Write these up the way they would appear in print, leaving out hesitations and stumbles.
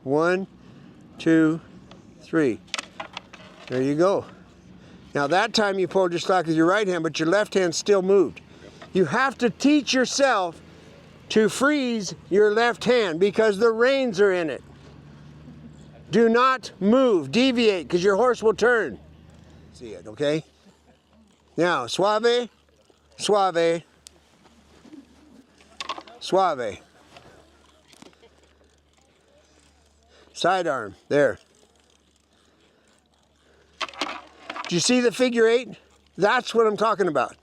1, 2, 3. There you go. Now that time you pulled your slack with your right hand, but your left hand still moved. You have to teach yourself to freeze your left hand because the reins are in it. Do not move, deviate, because your horse will turn. See it, okay? Now, suave, suave, suave. Sidearm, there. Do you see the figure 8? That's what I'm talking about.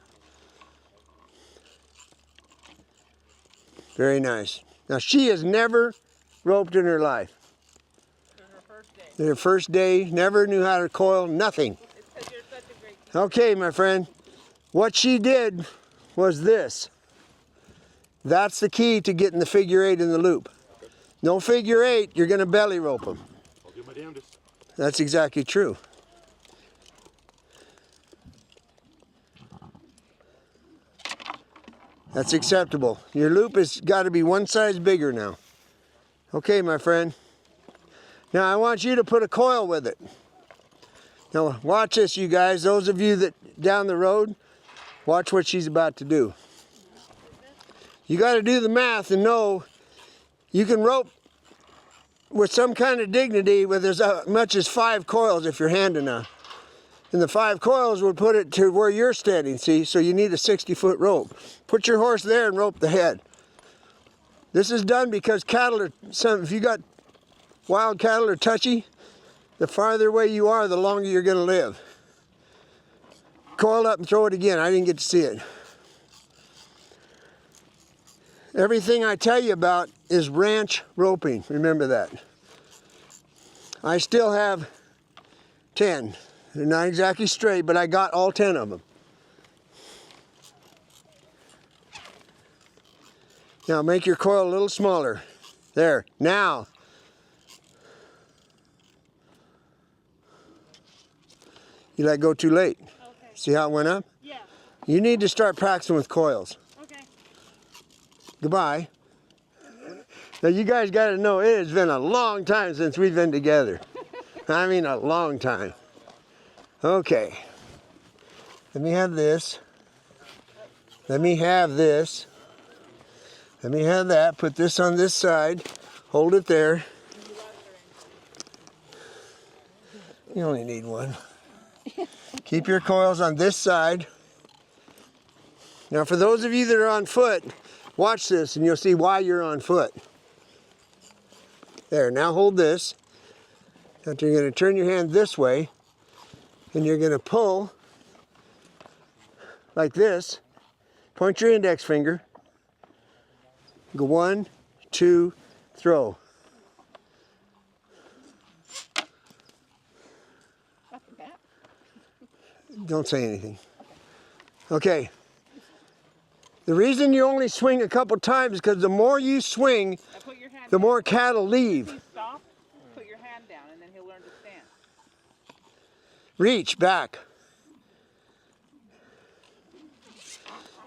Very nice. Now she has never roped in her life. Her first day, never knew how to coil, nothing. It's because you're such a great teacher. Okay, my friend, what she did was this. That's the key to getting the figure 8 in the loop. No figure 8, you're going to belly rope them. I'll do my damnedest. That's exactly true. That's acceptable. Your loop has got to be one size bigger now. Okay, my friend. Now I want you to put a coil with it. Now watch this, you guys. Those of you that down the road, watch what she's about to do. You got to do the math and know you can rope with some kind of dignity with as much as 5 coils if you're hand enough. And the 5 coils would put it to where you're standing, see? So you need a 60-foot rope. Put your horse there and rope the head. This is done because cattle are, if you got wild cattle are touchy, the farther away you are, the longer you're going to live. Coil up and throw it again. I didn't get to see it. Everything I tell you about is ranch roping. Remember that. I still have 10. They're not exactly straight, but I got all 10 of them. Now make your coil a little smaller. There. Now. You let go too late. Okay. See how it went up? Yeah. You need to start practicing with coils. Okay. Goodbye. Now you guys got to know it has been a long time since we've been together. I mean a long time. Okay. Let me have this. Let me have this. Let me have that. Put this on this side. Hold it there. You only need one. Keep your coils on this side. Now for those of you that are on foot, watch this and you'll see why you're on foot. There, now hold this. Now you're going to turn your hand this way and you're going to pull like this. Point your index finger. Go 1, 2, throw. Don't say anything. Okay. The reason you only swing a couple times is because the more you swing, the more cattle leave. Stop, put your hand down, and then he'll learn to stand. Reach back.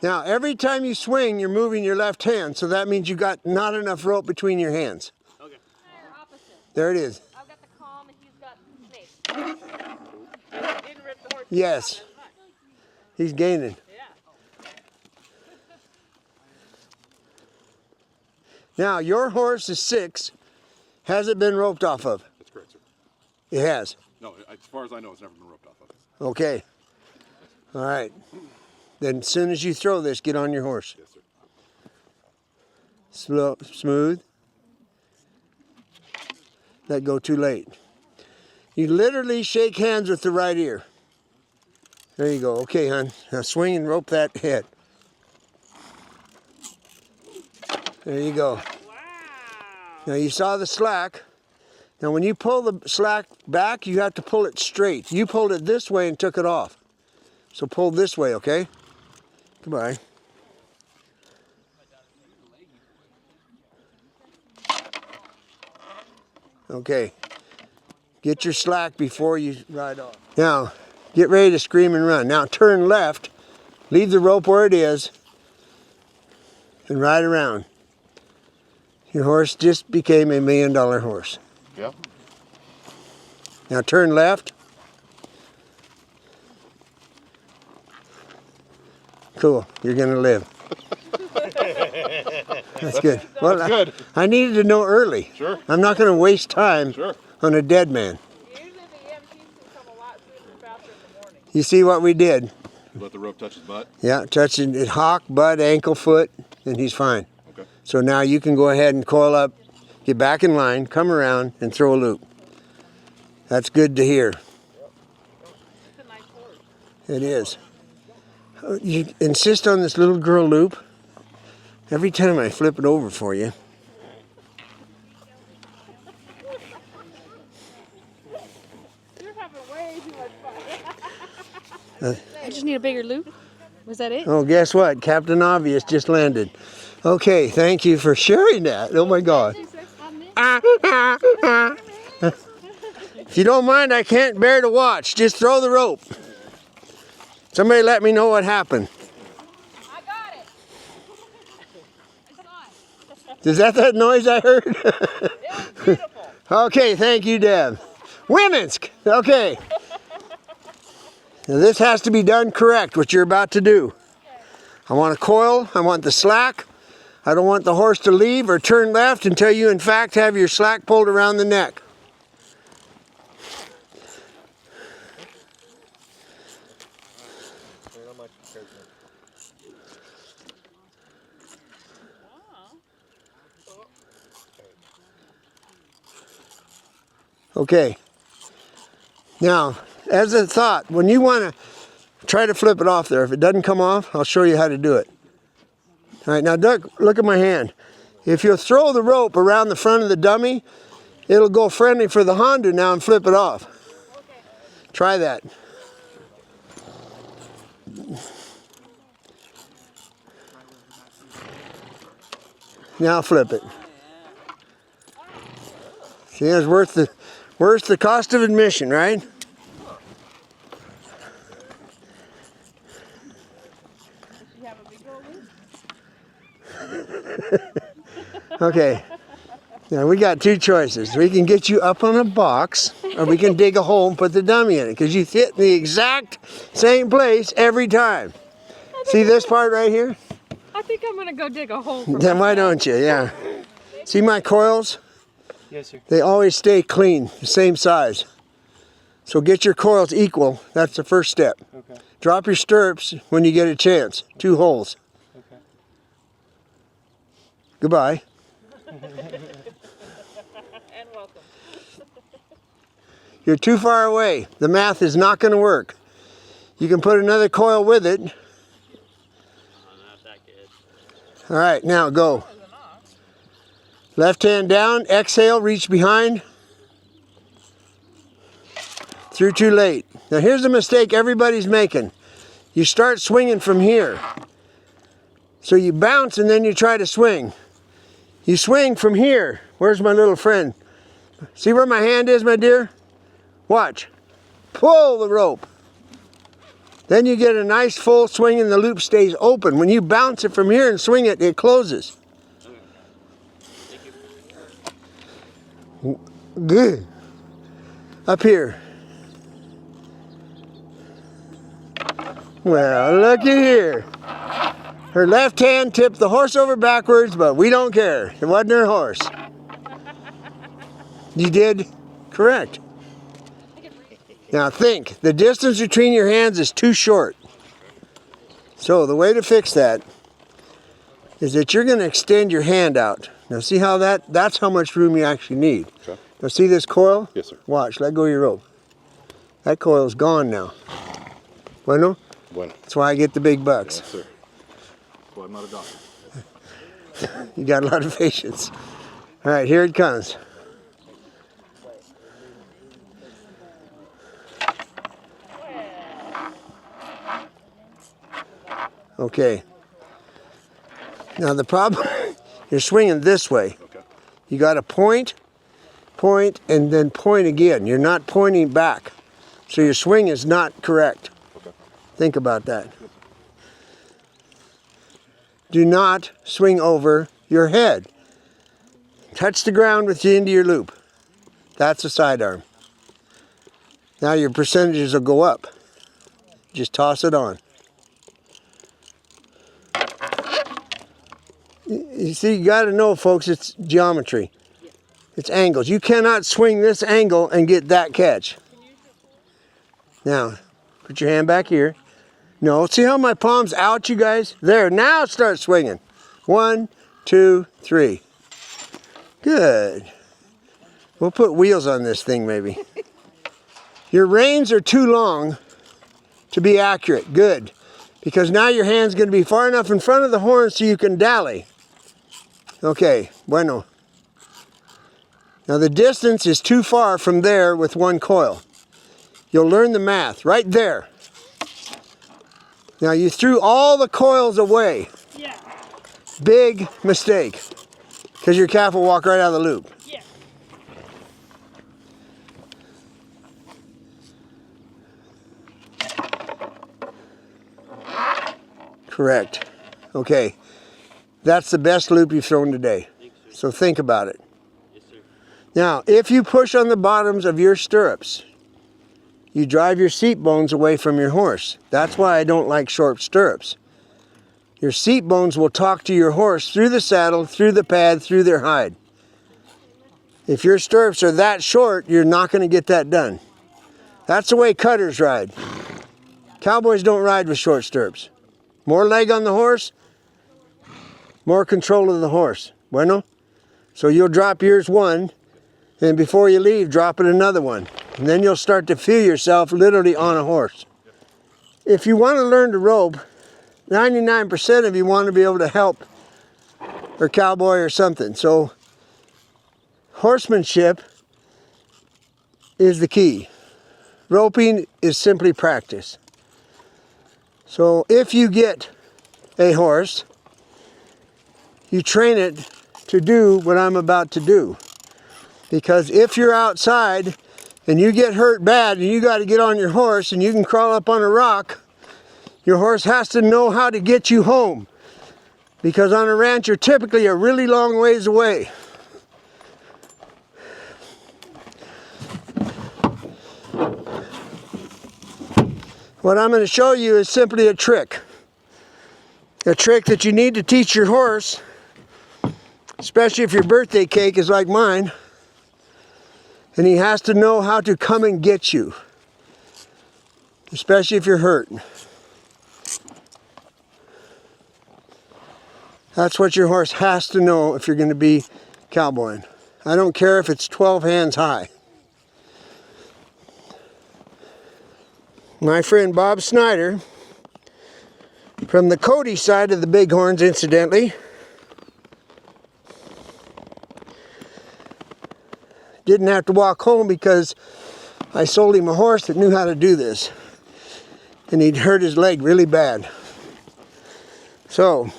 Now, every time you swing, you're moving your left hand, so that means you got not enough rope between your hands. Okay. They're opposite. There it is. I've got the calm and he's got the snake. Didn't rip the horse Yes. He's gaining. Yeah. Now, your horse is 6. Has it been roped off of? That's correct, sir. It has. No, as far as I know, it's never been roped off of. Okay. All right. Then as soon as you throw this, get on your horse. Yes, sir. Slow, smooth. Let go too late. You literally shake hands with the right ear. There you go. Okay, hon. Now swing and rope that head. There you go. Wow. Now you saw the slack. Now when you pull the slack back, you have to pull it straight. You pulled it this way and took it off. So pull this way, okay? Goodbye. Okay. Get your slack before you ride off. Now, get ready to scream and run. Now turn left, leave the rope where it is, and ride around. Your horse just became $1 million horse. Yeah. Now turn left. Cool, you're gonna live. That's good. Well, That's good. I needed to know early. Sure. I'm not gonna waste time Sure. on a dead man. Usually the EMTs can come a lot sooner and faster in the morning. You see what we did? You let the rope touch his butt. Yeah, touching it, hock, butt, ankle, foot, and he's fine. Okay. So now you can go ahead and coil up, get back in line, come around, and throw a loop. That's good to hear. It's a nice horse. It is. You insist on this little girl loop. Every time I flip it over for you. You're having way too much fun. I just need a bigger loop. Was that it? Oh, guess what? Captain Obvious just landed. Okay, thank you for sharing that. Oh my God. If you don't mind, I can't bear to watch. Just throw the rope. Somebody let me know what happened. I got it. Is that noise I heard? It was beautiful. Okay, thank you, Deb. Women's. Okay. Now this has to be done correct, what you're about to do. I want a coil. I want the slack. I don't want the horse to leave or turn left until you, in fact, have your slack pulled around the neck. Okay. Now, as a thought, when you want to try to flip it off there, if it doesn't come off, I'll show you how to do it. All right, now Doug, look at my hand. If you'll throw the rope around the front of the dummy, it'll go friendly for the Honda now and flip it off. Okay. Try that. Now flip it. See, it's worth the cost of admission, right? You have a big old loop? Okay. Now we got two choices. We can get you up on a box, or we can dig a hole and put the dummy in it, because you fit in the exact same place every time. See this part right here? I think I'm gonna go dig a hole. For Then why don't you? Yeah. See my coils? Yes, sir. They always stay clean, the same size. So get your coils equal. That's the first step. Okay. Drop your stirrups when you get a chance. 2 holes. Okay. Goodbye. And welcome. You're too far away. The math is not going to work. You can put another coil with it. Not that good. All right, now go. Left hand down, exhale, reach behind. Through too late. Now here's the mistake everybody's making. You start swinging from here. So you bounce and then you try to swing. You swing from here. Where's my little friend? See where my hand is, my dear? Watch. Pull the rope. Then you get a nice full swing and the loop stays open. When you bounce it from here and swing it, it closes. Good. Up here. Well, looky here. Her left hand tipped the horse over backwards, but we don't care. It wasn't her horse. You did correct. Now think, the distance between your hands is too short. So the way to fix that is that you're going to extend your hand out. Now see how that's how much room you actually need. Okay. Now see this coil? Yes, sir. Watch, let go of your rope. That coil's gone now. Bueno? Bueno. That's why I get the big bucks. Yes, sir. Well, I'm not a doctor. You got a lot of patience. All right, here it comes. Okay. Now the problem, you're swinging this way. Okay. You got to point, and then point again. You're not pointing back. So your swing is not correct. Okay. Think about that. Do not swing over your head. Touch the ground with the end of your loop. That's a sidearm. Now your percentages will go up. Just toss it on. You see, you got to know, folks, it's geometry. It's angles. You cannot swing this angle and get that catch. Now, put your hand back here. No, see how my palm's out, you guys? There, now start swinging. 1, 2, 3. Good. We'll put wheels on this thing, maybe. Your reins are too long to be accurate. Good. Because now your hand's going to be far enough in front of the horn so you can dally. Okay, bueno. Now the distance is too far from there with one coil. You'll learn the math right there. Now you threw all the coils away. Yeah. Big mistake. Because your calf will walk right out of the loop. Yeah. Correct. Okay. That's the best loop you've thrown today. So think about it. Yes, sir. Now, if you push on the bottoms of your stirrups, you drive your seat bones away from your horse. That's why I don't like short stirrups. Your seat bones will talk to your horse through the saddle, through the pad, through their hide. If your stirrups are that short, you're not going to get that done. That's the way cutters ride. Cowboys don't ride with short stirrups. More leg on the horse, more control of the horse. Bueno? So you'll drop yours one, and before you leave, drop it another one. And then you'll start to feel yourself literally on a horse. If you want to learn to rope, 99% of you want to be able to help or cowboy or something. So horsemanship is the key. Roping is simply practice. So if you get a horse, you train it to do what I'm about to do. Because if you're outside and you get hurt bad and you got to get on your horse and you can crawl up on a rock, your horse has to know how to get you home. Because on a ranch, you're typically a really long ways away. What I'm going to show you is simply a trick. A trick that you need to teach your horse, especially if your birthday cake is like mine, and he has to know how to come and get you, especially if you're hurt. That's what your horse has to know if you're going to be cowboying. I don't care if it's 12 hands high. My friend Bob Snyder, from the Cody side of the Bighorns, incidentally, didn't have to walk home because I sold him a horse that knew how to do this. And he'd hurt his leg really bad. So,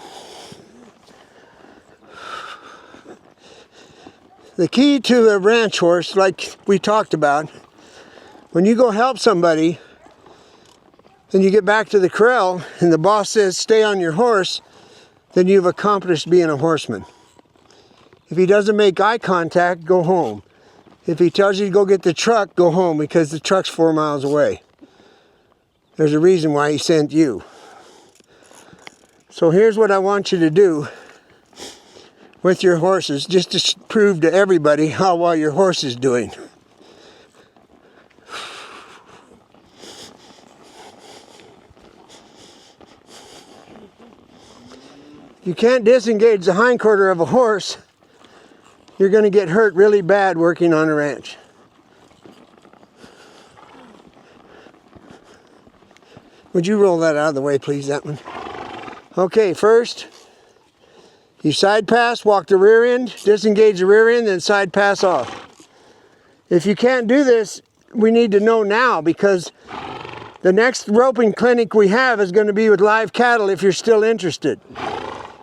the key to a ranch horse, like we talked about, when you go help somebody, and you get back to the corral and the boss says stay on your horse, then you've accomplished being a horseman. If he doesn't make eye contact, go home. If he tells you to go get the truck, go home because the truck's 4 miles away. There's a reason why he sent you. So here's what I want you to do with your horses, just to prove to everybody how well your horse is doing. You can't disengage the hindquarter of a horse, you're going to get hurt really bad working on a ranch. Would you roll that out of the way, please, that one? Okay, first, you side pass, walk the rear end, disengage the rear end, then side pass off. If you can't do this, we need to know now, because the next roping clinic we have is going to be with live cattle if you're still interested.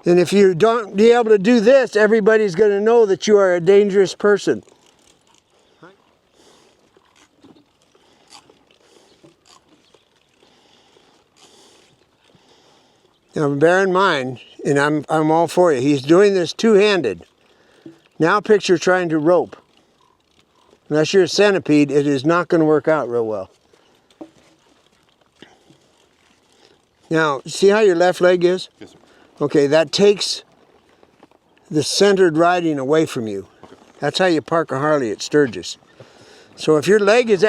And if you don't be able to do this, everybody's going to know that you are a dangerous person. Now bear in mind, and I'm all for you, he's doing this two-handed. Now picture trying to rope. Unless you're a centipede, it is not going to work out real well. Now, see how your left leg is? Yes, sir. Okay, that takes the centered riding away from you. That's how you park a Harley at Sturgis. So if your leg is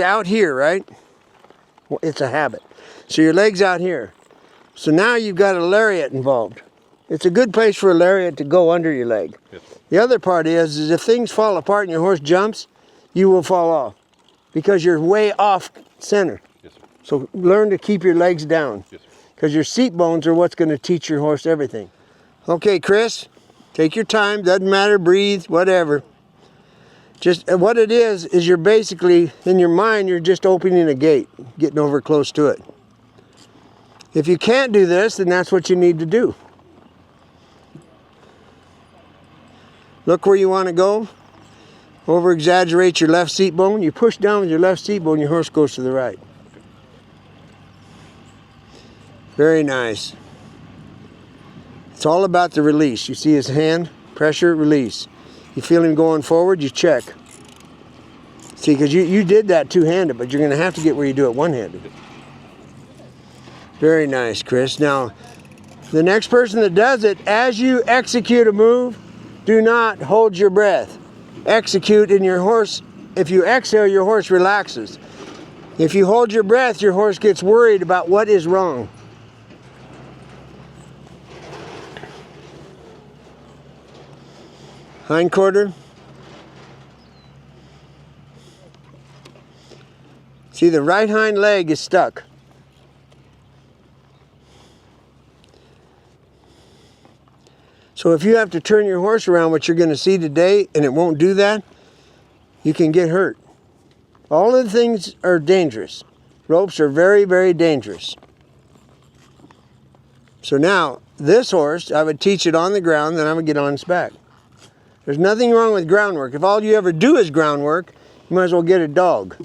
out here, right? Well, it's a habit. So your leg's out here. So now you've got a lariat involved. It's a good place for a lariat to go under your leg. Yes, sir. The other part is if things fall apart and your horse jumps, you will fall off because you're way off center. Yes, sir. So learn to keep your legs down Yes, sir. because your seat bones are what's going to teach your horse everything. Okay, Chris, take your time. Doesn't matter. Breathe, whatever. Just what it is you're basically, in your mind, you're just opening a gate, getting over close to it. If you can't do this, then that's what you need to do. Look where you want to go. Over exaggerate your left seat bone. You push down with your left seat bone, your horse goes to the right. Very nice. It's all about the release. You see his hand, pressure, release. You feel him going forward, you check. See, because you did that two-handed, but you're going to have to get where you do it one-handed. Very nice, Chris. Now, the next person that does it, as you execute a move, do not hold your breath. Execute, and your horse, if you exhale, your horse relaxes. If you hold your breath, your horse gets worried about what is wrong. Hindquarter. See, the right hind leg is stuck. So if you have to turn your horse around, what you're going to see today, and it won't do that, you can get hurt. All of the things are dangerous. Ropes are very, very dangerous. So now, this horse, I would teach it on the ground, then I would get on its back. There's nothing wrong with groundwork. If all you ever do is groundwork, you might as well get a dog.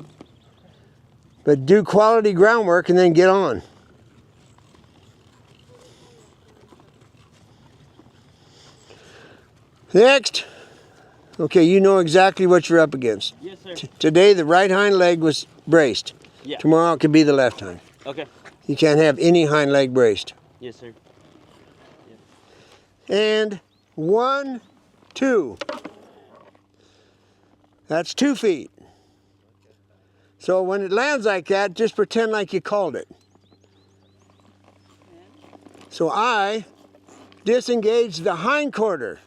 But do quality groundwork and then get on. Next. Okay, you know exactly what you're up against. Yes, sir. Today the right hind leg was braced. Yeah. Tomorrow it could be the left hind. Okay. You can't have any hind leg braced. Yes, sir. And 1, 2. That's 2 feet. So when it lands like that, just pretend like you called it. So I disengage the hindquarter,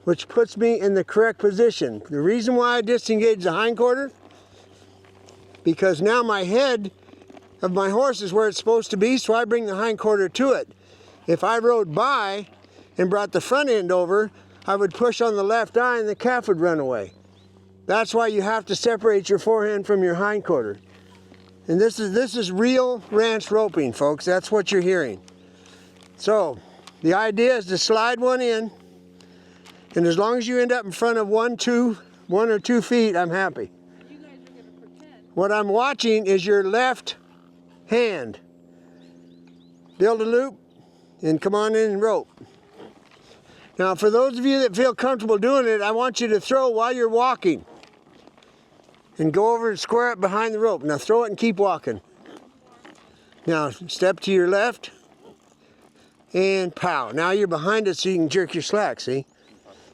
which puts me in the correct position. The reason why I disengage the hindquarter, because now my head of my horse is where it's supposed to be, so I bring the hindquarter to it. If I rode by and brought the front end over, I would push on the left eye and the calf would run away. That's why you have to separate your forehand from your hindquarter. And this is real ranch roping, folks. That's what you're hearing. So the idea is to slide one in, and as long as you end up in front of 1 or 2 feet, I'm happy. You guys are going to pretend. What I'm watching is your left hand. Build a loop and come on in and rope. Now, for those of you that feel comfortable doing it, I want you to throw while you're walking. And go over and square it behind the rope. Now throw it and keep walking. Now step to your left. And pow. Now you're behind it so you can jerk your slack, see?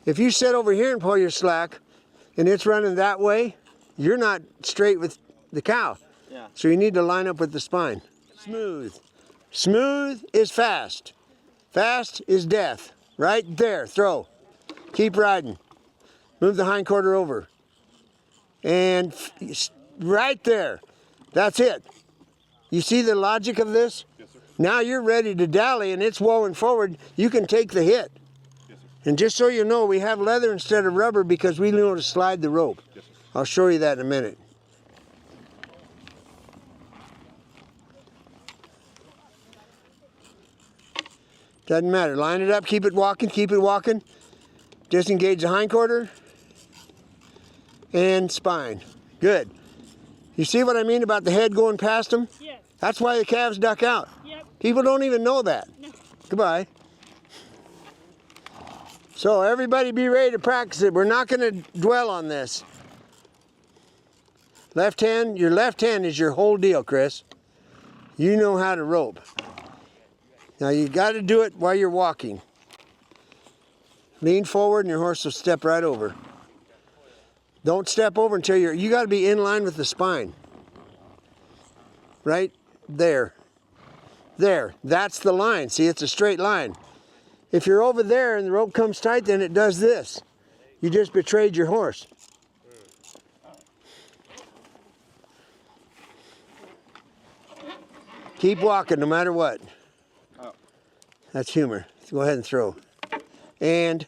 If you sit over here and pull your slack and it's running that way, you're not straight with the cow. Yeah. So you need to line up with the spine. Smooth. Smooth is fast. Fast is death. Right there, throw. Keep riding. Move the hindquarter over. And right there. That's it. You see the logic of this? Yes, sir. Now you're ready to dally and it's woven forward. You can take the hit. Yes, sir. And just so you know, we have leather instead of rubber because we know to slide the rope. Yes, sir. I'll show you that in a minute. Doesn't matter. Line it up, keep it walking, keep it walking. Disengage the hindquarter and spine. Good. You see what I mean about the head going past them? Yes. That's why the calves duck out. Yep. People don't even know that. No. Goodbye. So everybody be ready to practice it. We're not going to dwell on this. Left hand, your left hand is your whole deal, Chris. You know how to rope. Now you got to do it while you're walking. Lean forward and your horse will step right over. Don't step over until you got to be in line with the spine. Right there. There, that's the line. See, it's a straight line. If you're over there and the rope comes tight, then it does this. You just betrayed your horse. Keep walking no matter what. That's humor. Go ahead and throw. And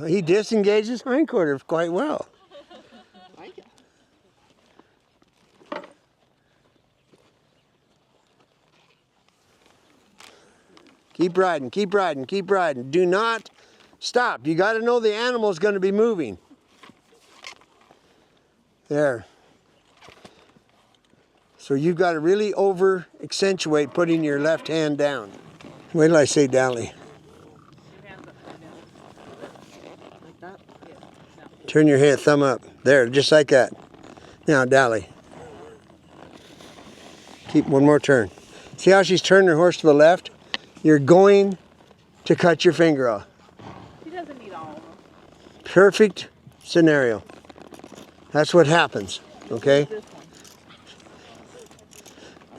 he disengages hindquarter quite well. Keep riding, keep riding, keep riding. Do not stop. You got to know the animal's going to be moving. There. So you've got to really over accentuate putting your left hand down. Wait till I say dally. Like that? Turn your hand, thumb up. There, just like that. Now dally. Keep one more turn. See how she's turned her horse to the left? You're going to cut your finger off. He doesn't need all of them. Perfect scenario. That's what happens, okay? This one.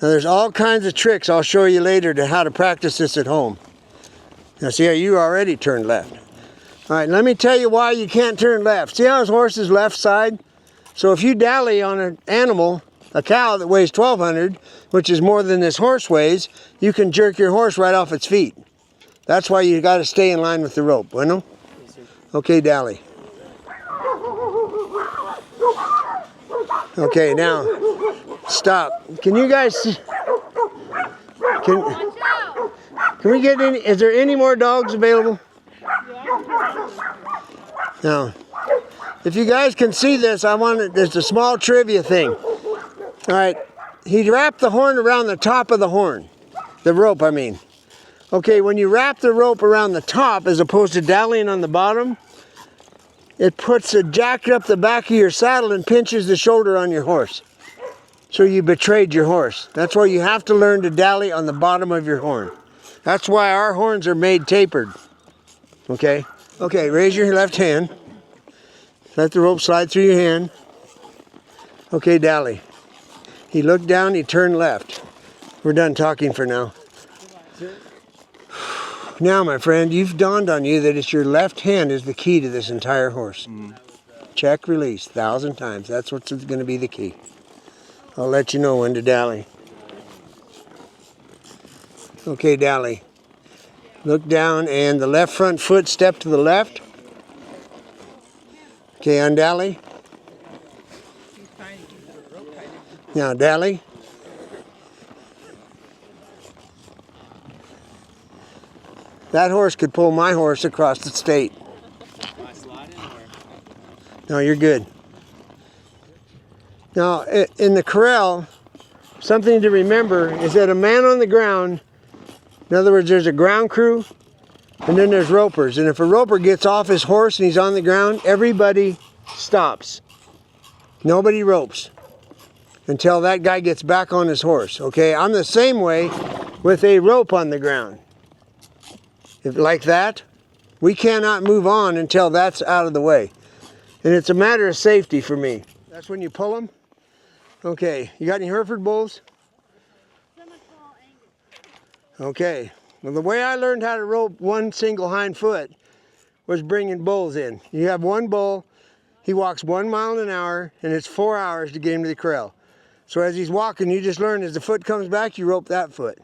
Now there's all kinds of tricks I'll show you later to how to practice this at home. Now see how you already turned left. All right, let me tell you why you can't turn left. See how his horse is left side? So if you dally on an animal, a cow that weighs 1,200, which is more than this horse weighs, you can jerk your horse right off its feet. That's why you got to stay in line with the rope. Bueno? Yes, sir. Okay, dally. Okay, now stop. Can you guys see? Can we get any? Is there any more dogs available? Now, if you guys can see this, there's a small trivia thing. All right, he wrapped the horn around the top of the horn. The rope, I mean. Okay, when you wrap the rope around the top as opposed to dallying on the bottom, it puts a jacket up the back of your saddle and pinches the shoulder on your horse. So you betrayed your horse. That's why you have to learn to dally on the bottom of your horn. That's why our horns are made tapered. Okay? Okay, raise your left hand. Let the rope slide through your hand. Okay, dally. He looked down, he turned left. We're done talking for now. Now, my friend, you've dawned on you that it's your left hand is the key to this entire horse. Check, release, 1,000 times. That's what's going to be the key. I'll let you know when to dally. Okay, dally. Look down and the left front foot step to the left. Okay, undally. Now dally. That horse could pull my horse across the state. No, you're good. Now, in the corral, something to remember is that a man on the ground, in other words, there's a ground crew, and then there's ropers. And if a roper gets off his horse and he's on the ground, everybody stops. Nobody ropes until that guy gets back on his horse, okay? I'm the same way with a rope on the ground. If like that, we cannot move on until that's out of the way. And it's a matter of safety for me. That's when you pull them. Okay, you got any Hereford bulls? Okay, well the way I learned how to rope one single hind foot was bringing bulls in. You have one bull, he walks 1 mile an hour, and it's 4 hours to get him to the corral. So as he's walking, you just learn as the foot comes back, you rope that foot.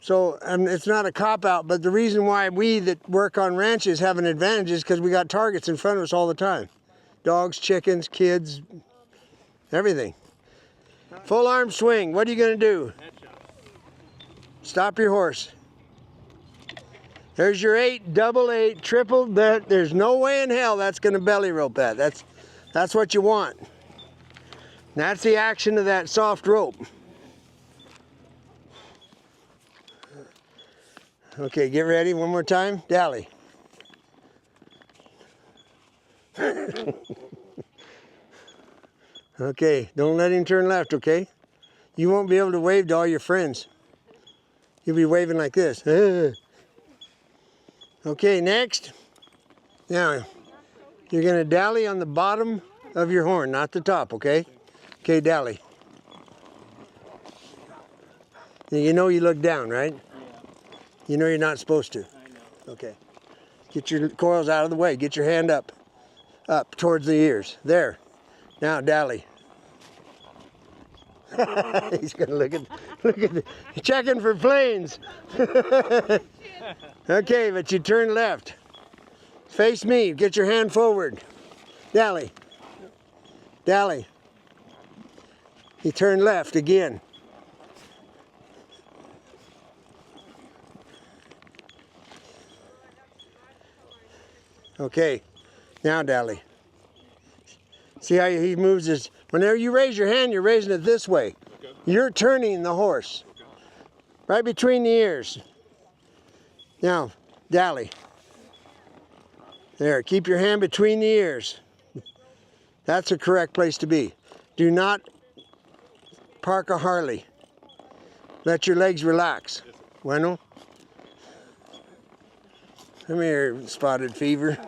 So it's not a cop-out, but the reason why we that work on ranches have an advantage is because we got targets in front of us all the time. Dogs, chickens, kids, everything. Full arm swing, what are you gonna do? Stop your horse. There's your 8, double 8, triple, there's no way in hell that's gonna belly rope that. That's what you want. That's the action of that soft rope. Okay, get ready one more time. Dally. Okay, don't let him turn left, okay? You won't be able to wave to all your friends. You'll be waving like this. Okay, next. Now, you're gonna dally on the bottom of your horn, not the top, okay? Okay, dally. Now, you know you look down, right? You know you're not supposed to. I know. Okay. Get your coils out of the way. Get your hand up. Up towards the ears. There. Now dally. He's gonna look at checking for planes. Okay, but you turn left. Face me. Get your hand forward. Dally. Dally. You turn left again. Okay, now dally. See how he moves his, whenever you raise your hand, you're raising it this way. Okay. You're turning the horse. Right between the ears. Now, dally. There, keep your hand between the ears. That's the correct place to be. Do not park a Harley. Let your legs relax. Bueno? Come here, Spotted Fever.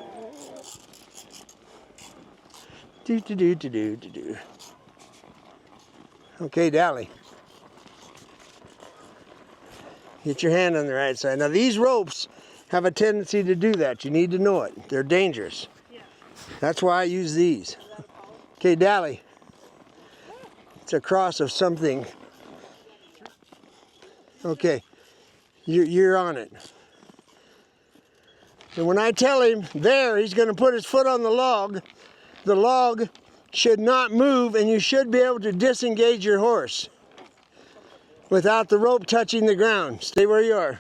Do. Okay, dally. Get your hand on the right side. Now these ropes have a tendency to do that. You need to know it. They're dangerous. That's why I use these. Okay, dally. It's a cross of something. Okay, you're on it. And when I tell him there, he's going to put his foot on the log. The log should not move, and you should be able to disengage your horse without the rope touching the ground. Stay where you are.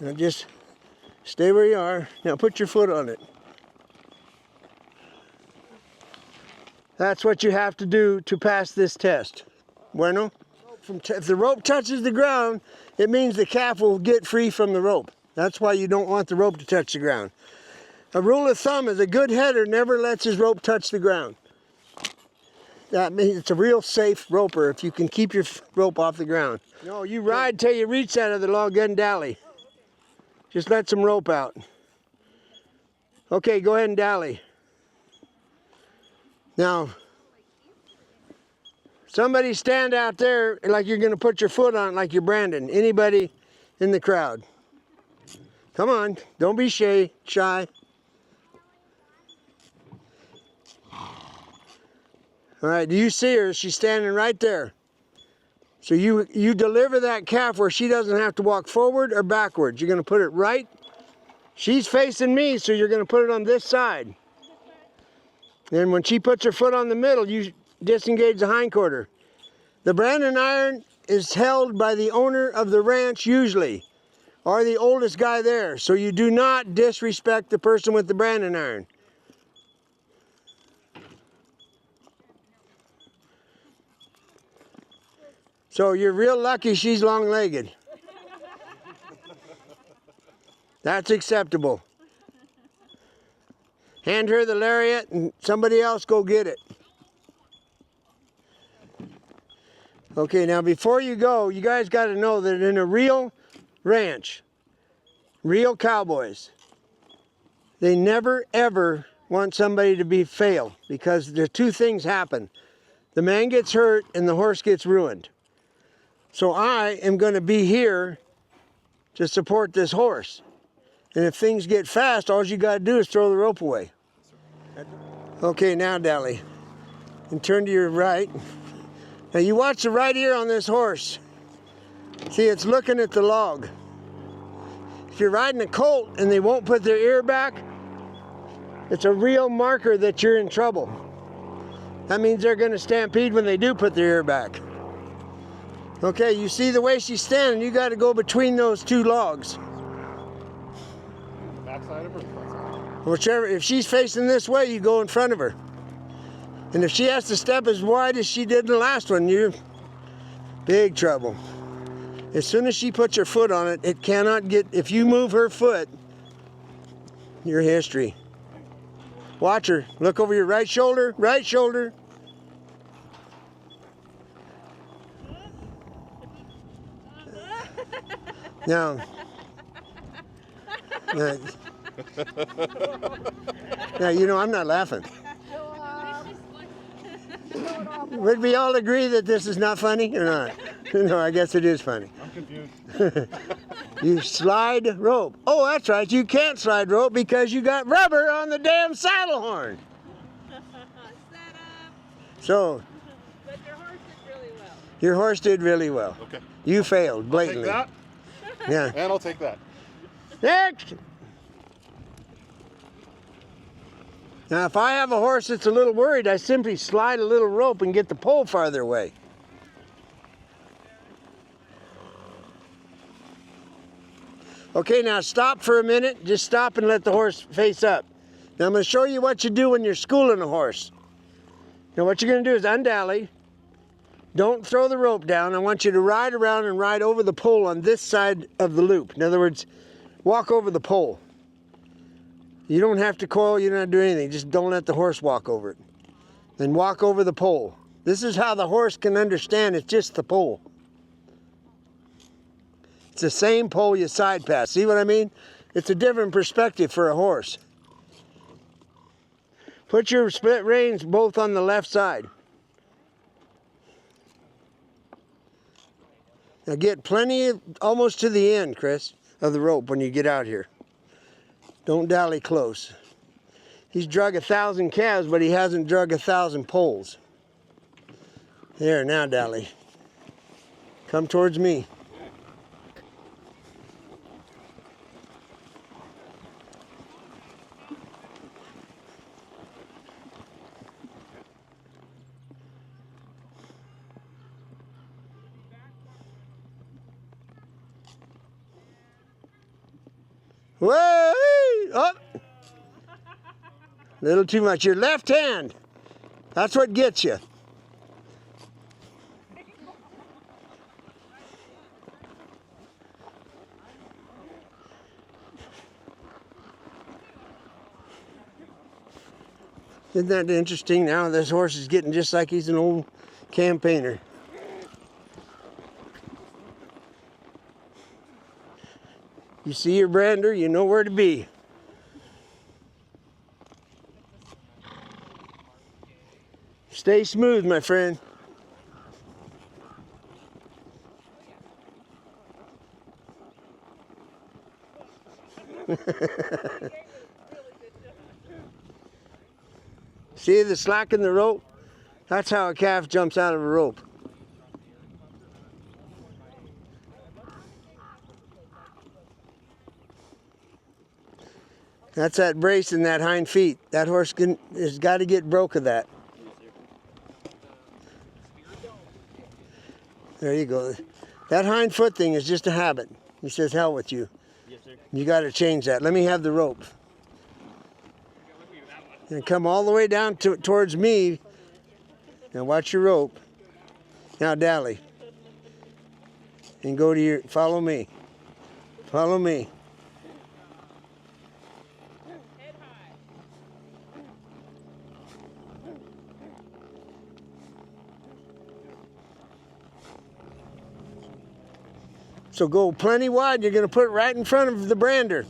Now just stay where you are. Now put your foot on it. That's what you have to do to pass this test. Bueno? If the rope touches the ground, it means the calf will get free from the rope. That's why you don't want the rope to touch the ground. A rule of thumb is a good header never lets his rope touch the ground. That means it's a real safe roper if you can keep your rope off the ground. No, you ride till you reach that other log, then dally. Just let some rope out. Okay, go ahead and dally. Now, somebody stand out there like you're going to put your foot on it like you're Brandon. Anybody in the crowd? Come on, don't be shy. All right, do you see her? She's standing right there. So you deliver that calf where she doesn't have to walk forward or backwards. You're going to put it right. She's facing me, so you're going to put it on this side. Then when she puts her foot on the middle, you disengage the hindquarter. The Brandon iron is held by the owner of the ranch usually, or the oldest guy there. So you do not disrespect the person with the Brandon iron. So you're real lucky she's long-legged. That's acceptable. Hand her the lariat and somebody else go get it. Okay, now before you go, you guys got to know that in a real ranch, real cowboys, they never ever want somebody to fail, because the two things happen. The man gets hurt and the horse gets ruined. So I am going to be here to support this horse. And if things get fast, all you got to do is throw the rope away. Okay, now Dally. And turn to your right. Now you watch the right ear on this horse. See, it's looking at the log. If you're riding a colt and they won't put their ear back, it's a real marker that you're in trouble. That means they're going to stampede when they do put their ear back. Okay, you see the way she's standing, you got to go between those two logs. Backside of her, front side? Whichever, if she's facing this way, you go in front of her. And if she has to step as wide as she did in the last one, you're big trouble. As soon as she puts her foot on it, it cannot get, if you move her foot, you're history. Watch her. Look over your right shoulder. Right shoulder. Now. Now, you know, I'm not laughing. Would we all agree that this is not funny or not? No, I guess it is funny. I'm confused. You slide rope. Oh, that's right. You can't slide rope because you got rubber on the damn saddle horn. So, But your horse did really well. your horse did really well. Okay. You failed Take blatantly. that, Yeah. and I'll take that. Next. Now, if I have a horse that's a little worried, I simply slide a little rope and get the pole farther away. Okay, now stop for a minute. Just stop and let the horse face up. Now, I'm going to show you what you do when you're schooling a horse. Now, what you're going to do is undally. Don't throw the rope down. I want you to ride around and ride over the pole on this side of the loop. In other words, walk over the pole. You don't have to coil, you don't have to do anything. Just don't let the horse walk over it. Then walk over the pole. This is how the horse can understand it's just the pole. It's the same pole you side pass. See what I mean? It's a different perspective for a horse. Put your split reins both on the left side. Now get plenty, almost to the end, Chris, of the rope when you get out here. Don't dally close. He's drug 1,000 calves, but he hasn't drug 1,000 poles. There, now dally. Come towards me. Whoa! Up! Little too much. Your left hand. That's what gets you. Isn't that interesting? Now this horse is getting just like he's an old campaigner. You see your brander, you know where to be. Stay smooth, my friend. See the slack in the rope? That's how a calf jumps out of a rope. That's that brace in that hind feet. That horse has got to get broke of that. There you go. That hind foot thing is just a habit. He says, hell with you. Yes, sir. You got to change that. Let me have the rope. And come all the way down towards me. Now watch your rope. Now dally. And go to your, follow me. Follow me. Head high. So go plenty wide. You're going to put it right in front of the brander.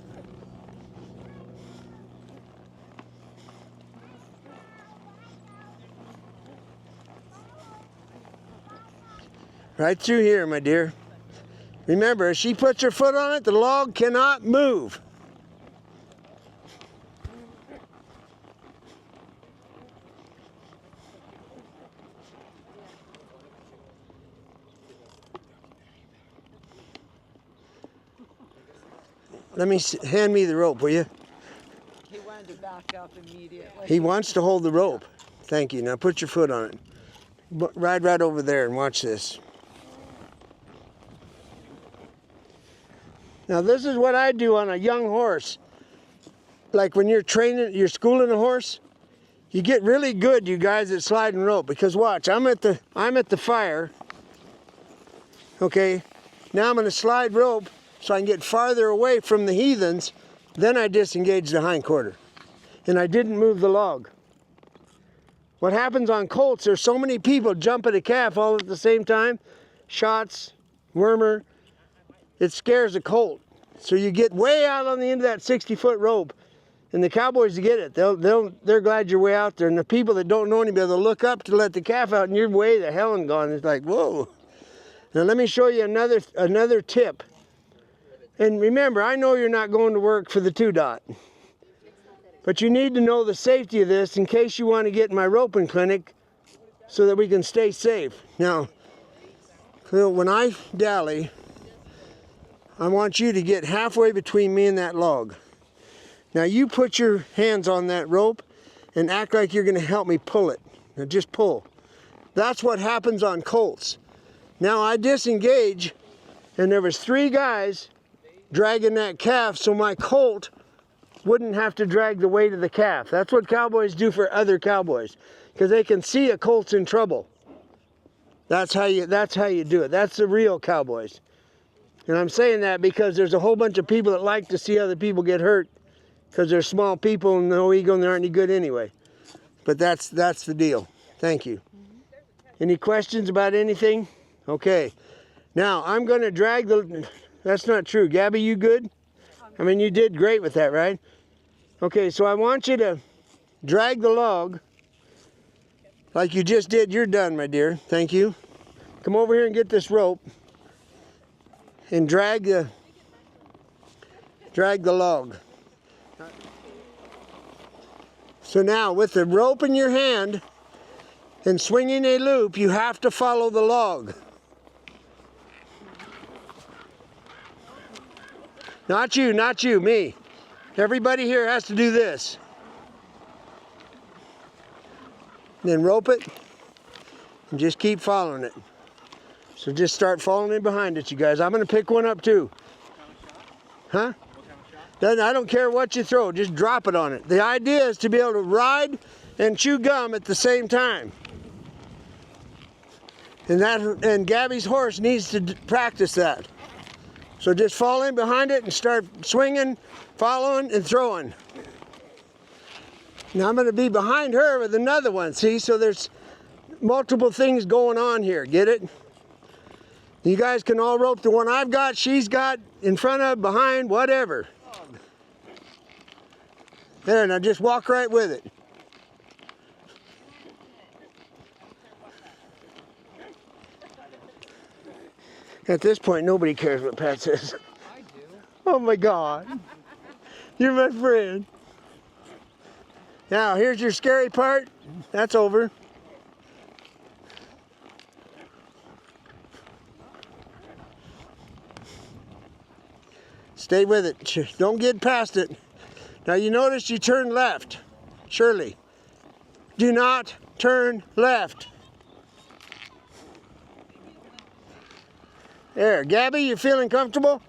Right through here, my dear. Remember, if she puts her foot on it, the log cannot move. Let me hand me the rope, will you? He wanted to back up immediately. He wants to hold the rope. Thank you. Now put your foot on it. Ride right over there and watch this. Now this is what I do on a young horse. Like when you're training, you're schooling a horse, you get really good, you guys, at sliding rope. Because watch, I'm at the fire. Okay, now I'm going to slide rope so I can get farther away from the heathens. Then I disengage the hind quarter. and I didn't move the log. What happens on colts, there's so many people jump at a calf all at the same time, shots, wormer, it scares a colt. So you get way out on the end of that 60-foot rope, and the cowboys get it. They're glad you're way out there, and the people that don't know any better, they'll look up to let the calf out, and you're way the hell and gone. It's like, whoa. Now let me show you another tip. And remember, I know you're not going to work for the 2-dot. But you need to know the safety of this in case you want to get in my roping clinic so that we can stay safe. Now, when I dally, I want you to get halfway between me and that log. Now you put your hands on that rope and act like you're going to help me pull it. Now just pull. That's what happens on colts. Now I disengage, and there was 3 guys dragging that calf so my colt wouldn't have to drag the weight of the calf. That's what cowboys do for other cowboys, because they can see a colt's in trouble. That's how you do it. That's the real cowboys. And I'm saying that because there's a whole bunch of people that like to see other people get hurt because they're small people and no ego and they aren't any good anyway. But that's the deal. Thank you. Any questions about anything? Okay. Now I'm going to drag the... That's not true. Gabby, you good? I mean, you did great with that, right? Okay, so I want you to drag the log like you just did. You're done, my dear. Thank you. Come over here and get this rope and drag the log. So now, with the rope in your hand and swinging a loop, you have to follow the log. Not you, me. Everybody here has to do this. Then rope it and just keep following it. So just start following in behind it, you guys. I'm going to pick one up too. Huh? I don't care what you throw, just drop it on it. The idea is to be able to ride and chew gum at the same time. And Gabby's horse needs to practice that. So just fall in behind it and start swinging, following, and throwing. Now I'm going to be behind her with another one, see? So there's multiple things going on here, get it? You guys can all rope the one I've got, she's got, in front of, behind, whatever. There, now just walk right with it. At this point, nobody cares what Pat says. I do. Oh my God. You're my friend. Now, here's your scary part. That's over. Stay with it. Don't get past it. Now you notice you turn left. Shirley, do not turn left. There, Gabby, you feeling comfortable?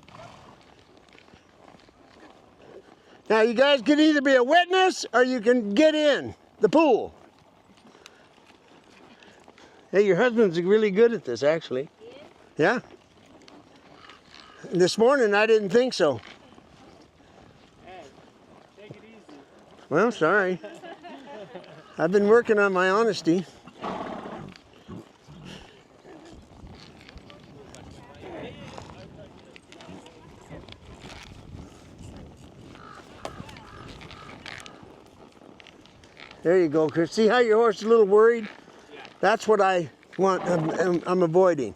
Now you guys can either be a witness or you can get in the pool. Hey, your husband's really good at this, actually. Yeah? This morning I didn't think so. Hey, take it easy. Well, sorry. I've been working on my honesty. There you go, Chris. See how your horse is a little worried? That's what I want. I'm avoiding.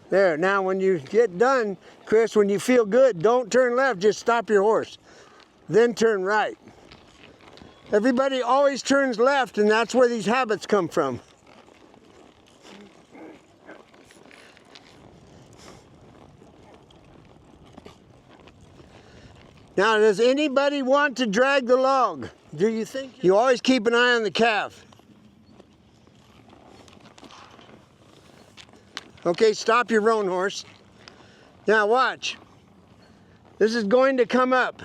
There, now when you get done, Chris, when you feel good, don't turn left, just stop your horse. Then turn right. Everybody always turns left, and that's where these habits come from. Now, does anybody want to drag the log? Do you think? You always keep an eye on the calf. Okay, stop your roan horse. Now watch. This is going to come up.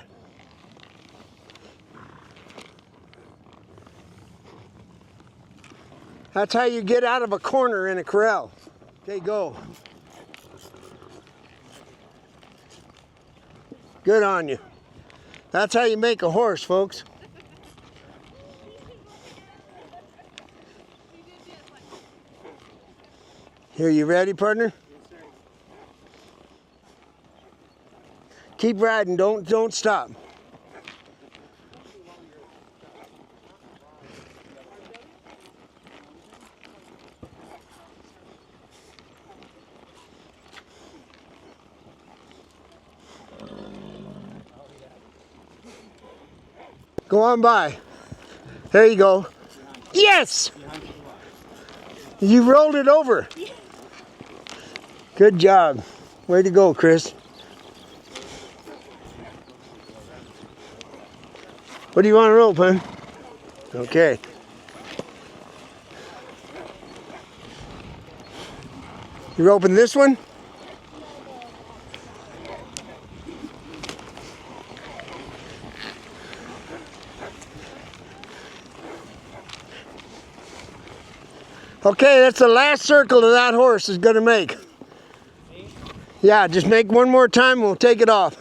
That's how you get out of a corner in a corral. Okay, go. Good on you. That's how you make a horse, folks. Here, you ready, partner? Keep riding, don't stop. Go on by. There you go. Yes! You rolled it over. Good job. Way to go, Chris. What do you want to rope, hon? Okay. You roping this one? Okay, that's the last circle that horse is going to make. Yeah, just make one more time, we'll take it off.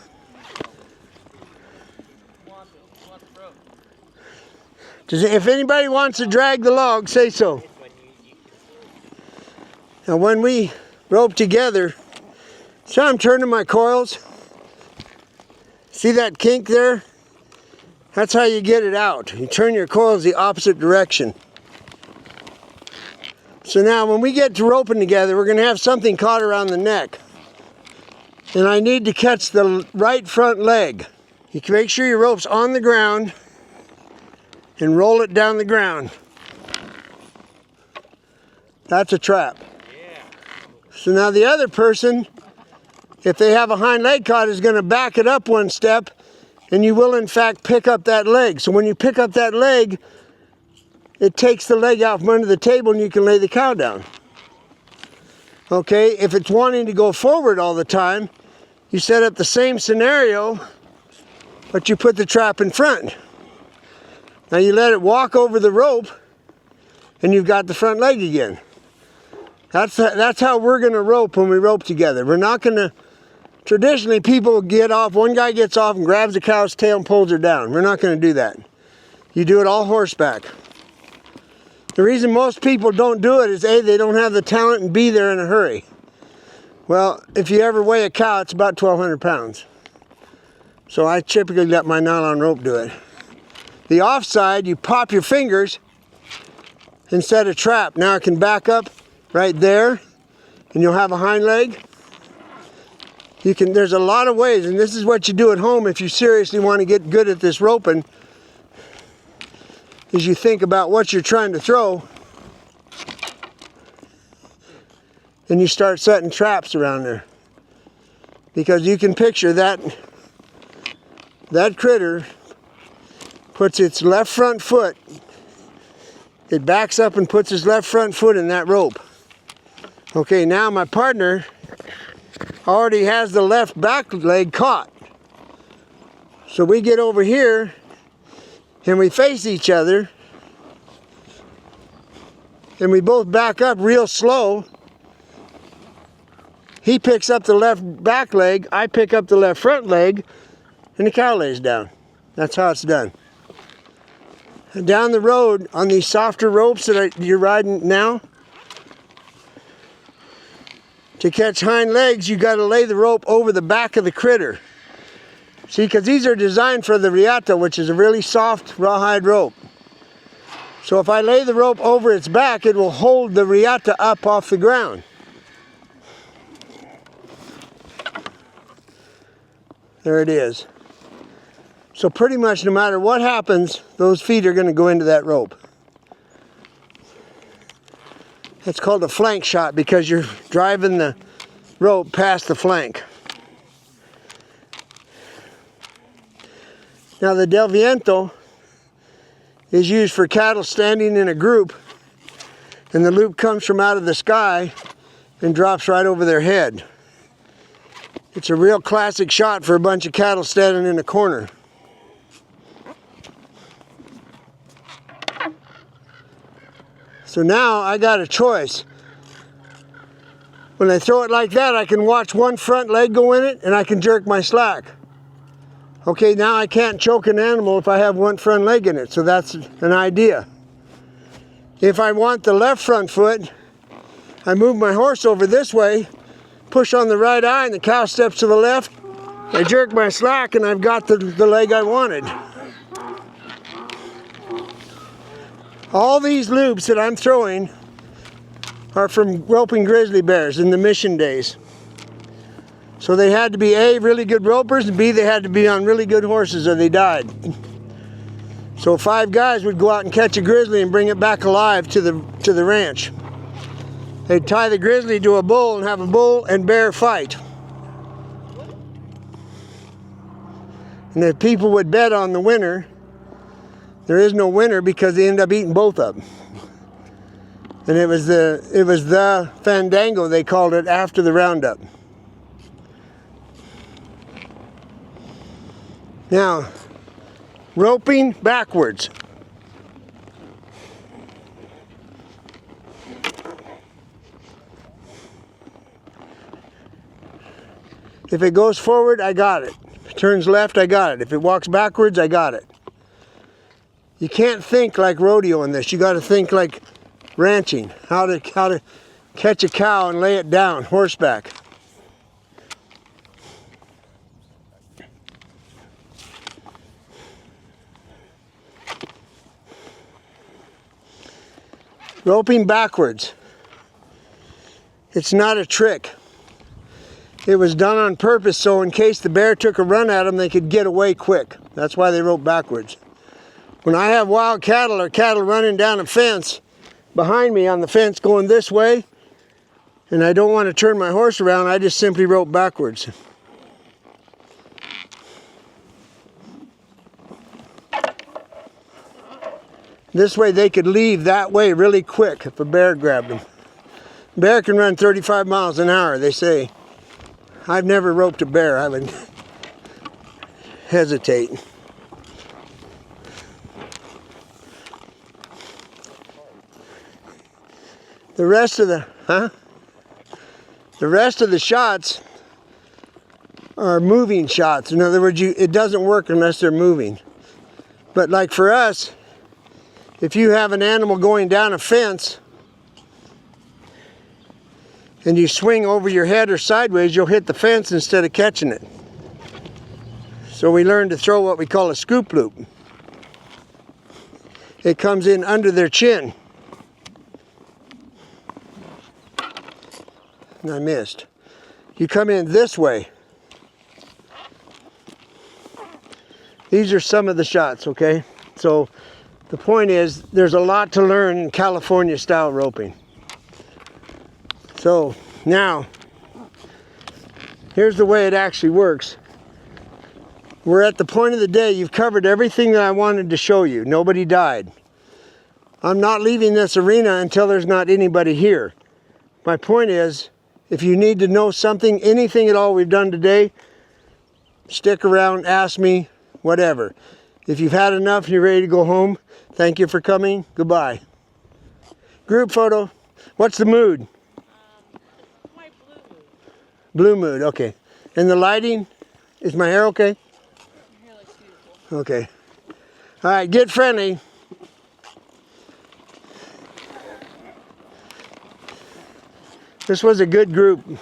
If anybody wants to drag the log, say so. Now when we rope together, see how I'm turning my coils? See that kink there? That's how you get it out. You turn your coils the opposite direction. So now when we get to roping together, we're going to have something caught around the neck. And I need to catch the right front leg. You can make sure your rope's on the ground and roll it down the ground. That's a trap. So now the other person, if they have a hind leg caught, is going to back it up one step, and you will in fact pick up that leg. So when you pick up that leg, it takes the leg out from under the table and you can lay the cow down. Okay, if it's wanting to go forward all the time, you set up the same scenario, but you put the trap in front. Now you let it walk over the rope and you've got the front leg again. That's how we're going to rope when we rope together. We're not going to, traditionally people get off, one guy gets off and grabs the cow's tail and pulls her down. We're not going to do that. You do it all horseback. The reason most people don't do it is A, they don't have the talent, and B, they're in a hurry. Well, if you ever weigh a cow, it's about 1,200 pounds. So I typically let my nylon rope do it. The offside, you pop your fingers and set a trap. Now it can back up right there, and you'll have a hind leg. There's a lot of ways, and this is what you do at home if you seriously want to get good at this roping. Is you think about what you're trying to throw and you start setting traps around there, because you can picture that critter puts its left front foot, it backs up and puts its left front foot in that rope. Okay, now my partner already has the left back leg caught, so we get over here and we face each other, and we both back up real slow. He picks up the left back leg, I pick up the left front leg, and the cow lays down. That's how it's done. And down the road, on these softer ropes that you're riding now, to catch hind legs, you got to lay the rope over the back of the critter. See, because these are designed for the riata, which is a really soft rawhide rope. So if I lay the rope over its back, it will hold the riata up off the ground. There it is. So pretty much no matter what happens, those feet are going to go into that rope. It's called a flank shot because you're driving the rope past the flank. Now the del viento is used for cattle standing in a group, and the loop comes from out of the sky and drops right over their head. It's a real classic shot for a bunch of cattle standing in a corner. So now I got a choice. When I throw it like that, I can watch one front leg go in it and I can jerk my slack. Okay, now I can't choke an animal if I have one front leg in it, so that's an idea. If I want the left front foot, I move my horse over this way, push on the right eye and the cow steps to the left. I jerk my slack and I've got the leg I wanted. All these loops that I'm throwing are from roping grizzly bears in the mission days. So they had to be A, really good ropers, and B, they had to be on really good horses or they died. So 5 guys would go out and catch a grizzly and bring it back alive to the ranch. They'd tie the grizzly to a bull and have a bull and bear fight. And the people would bet on the winner. There is no winner because they end up eating both of them. And it was the fandango, they called it, after the roundup. Now, roping backwards. If it goes forward, I got it. If it turns left, I got it. If it walks backwards, I got it. You can't think like rodeo in this. You got to think like ranching. How to catch a cow and lay it down, horseback. Roping backwards. It's not a trick. It was done on purpose so in case the bear took a run at them, they could get away quick. That's why they rope backwards. When I have wild cattle or cattle running down a fence behind me on the fence going this way, and I don't want to turn my horse around, I just simply rope backwards. This way they could leave that way really quick if a bear grabbed them. Bear can run 35 miles an hour, they say. I've never roped a bear. I would hesitate. The rest of the shots are moving shots. In other words, it doesn't work unless they're moving. But like for us, if you have an animal going down a fence and you swing over your head or sideways, you'll hit the fence instead of catching it. So we learned to throw what we call a scoop loop. It comes in under their chin. And I missed. You come in this way. These are some of the shots, okay? So the point is, there's a lot to learn in California style roping. So now, here's the way it actually works. We're at the point of the day, you've covered everything that I wanted to show you. Nobody died. I'm not leaving this arena until there's not anybody here. My point is, if you need to know something, anything at all we've done today, stick around, ask me, whatever. If you've had enough and you're ready to go home, thank you for coming. Goodbye. Group photo. What's the mood? My blue mood. Blue mood, okay. And the lighting? Is my hair okay? Your hair looks beautiful. Okay. All right, get friendly. This was a good group. What are you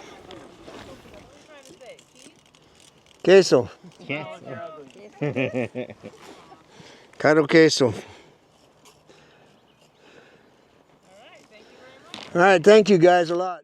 trying to say? Queso. Can't. Caro queso. All right, thank you very much. All right, thank you guys a lot.